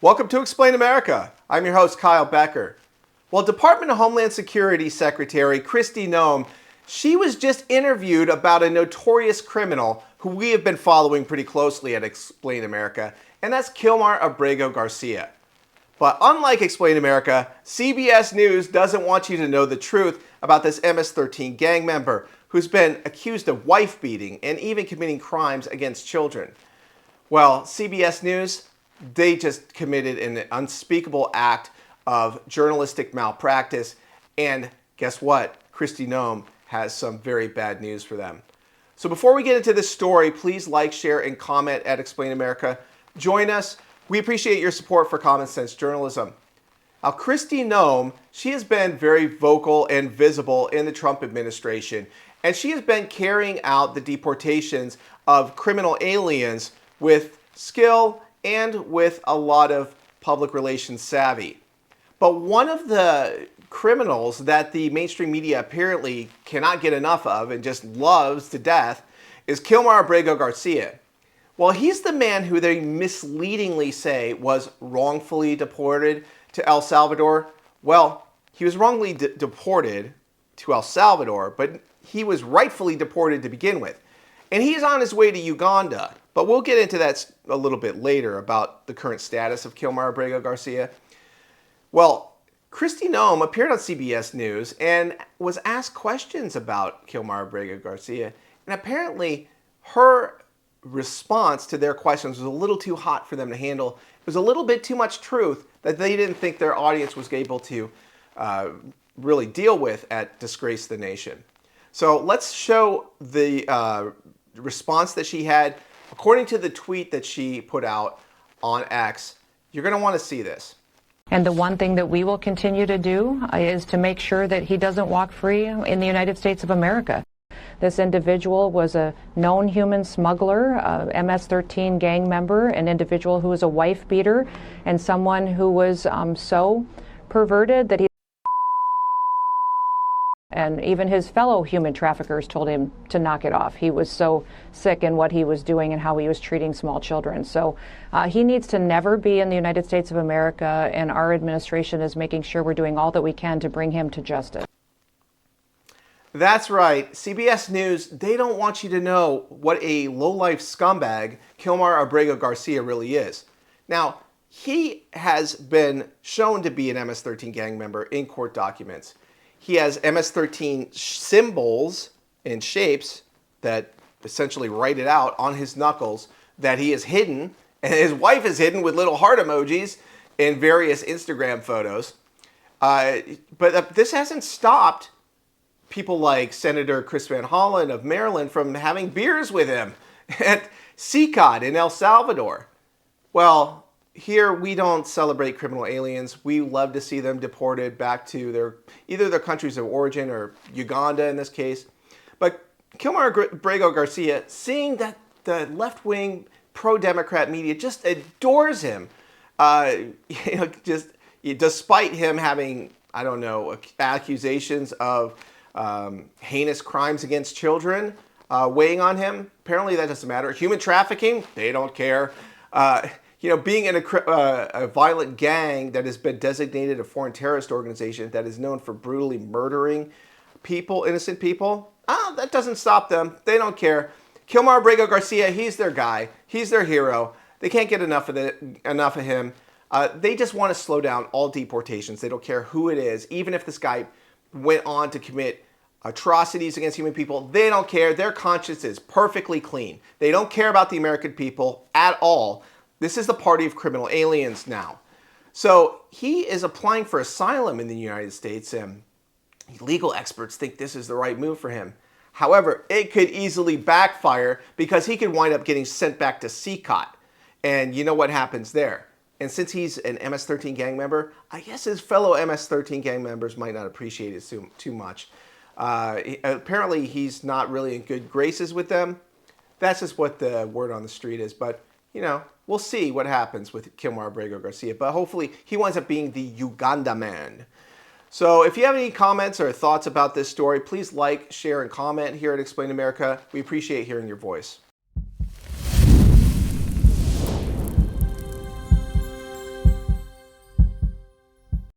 Welcome to Explain America. I'm your host, Kyle Becker. Well, Department of Homeland Security Secretary Kristi Noem, she was just interviewed about a notorious criminal who we have been following pretty closely at Explain America, and that's Kilmar Abrego Garcia. But unlike Explain America, CBS News doesn't want you to know the truth about this MS-13 gang member who's been accused of wife beating and even committing crimes against children. Well, CBS News, they just committed an unspeakable act of journalistic malpractice, and guess what? Kristi Noem has some very bad news for them. So before we get into this story, please like, share, and comment at Explain America. Join us. We appreciate your support for common sense journalism. Now, Kristi Noem, she has been very vocal and visible in the Trump administration, and she has been carrying out the deportations of criminal aliens with skill and with a lot of public relations savvy. But one of the criminals that the mainstream media apparently cannot get enough of and just loves to death is Kilmar Abrego Garcia. Well, he's the man who they misleadingly say was wrongfully deported to El Salvador. Well, he was wrongly deported to El Salvador, but he was rightfully deported to begin with. And he's on his way to Uganda. But we'll get into that a little bit later about the current status of Kilmar Abrego Garcia. Well, Kristi Noem appeared on CBS News and was asked questions about Kilmar Abrego Garcia. And apparently her response to their questions was a little too hot for them to handle. It was a little bit too much truth that they didn't think their audience was able to really deal with at Disgrace the Nation. So let's show the response that she had. According to the tweet that she put out on X, you're going to want to see this. And the one thing that we will continue to do is to make sure that he doesn't walk free in the United States of America. This individual was a known human smuggler, a MS-13 gang member, an individual who was a wife beater, and someone who was so perverted that he... And even his fellow human traffickers told him to knock it off. He was so sick in what he was doing and how he was treating small children. So he needs to never be in the United States of America, and our administration is making sure we're doing all that we can to bring him to justice. That's right. CBS News, they don't want you to know what a low-life scumbag Kilmar Abrego Garcia really is. Now, he has been shown to be an MS-13 gang member in court documents. He has MS-13 symbols and shapes that essentially write it out on his knuckles that he is hidden, and his wife is hidden with little heart emojis in various Instagram photos. But this hasn't stopped people like Senator Chris Van Hollen of Maryland from having beers with him at CCOT in El Salvador. Well, here we don't celebrate criminal aliens. We love to see them deported back to either their countries of origin or Uganda in this case. But Kilmar Abrego Garcia, seeing that the left-wing pro-Democrat media just adores him, just despite him having, I don't know, accusations of heinous crimes against children weighing on him. Apparently that doesn't matter. Human trafficking, they don't care. Being in a violent gang that has been designated a foreign terrorist organization that is known for brutally murdering people, innocent people, that doesn't stop them. They don't care. Kilmar Abrego Garcia, he's their guy. He's their hero. They can't get enough of him. They just want to slow down all deportations. They don't care who it is. Even if this guy went on to commit atrocities against human people, they don't care. Their conscience is perfectly clean. They don't care about the American people at all. This is the party of criminal aliens now. So he is applying for asylum in the United States, and legal experts think this is the right move for him. However, it could easily backfire because he could wind up getting sent back to CCOT. And you know what happens there. And since he's an MS-13 gang member, I guess his fellow MS-13 gang members might not appreciate it too much. Apparently, he's not really in good graces with them. That's just what the word on the street is. But, we'll see what happens with Kilmar Abrego Garcia. But hopefully, he winds up being the Uganda man. So if you have any comments or thoughts about this story, please like, share, and comment here at Explain America. We appreciate hearing your voice.